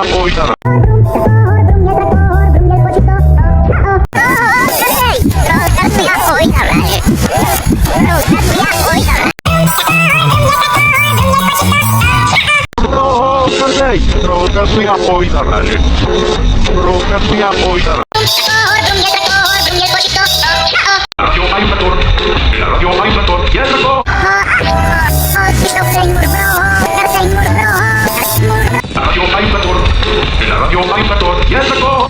pójdę. Trochę tu ja pójdę na razie. Trochę tu ja pójdę. Radio Ajmetor, jest to! Radio Ajmetor, jest to!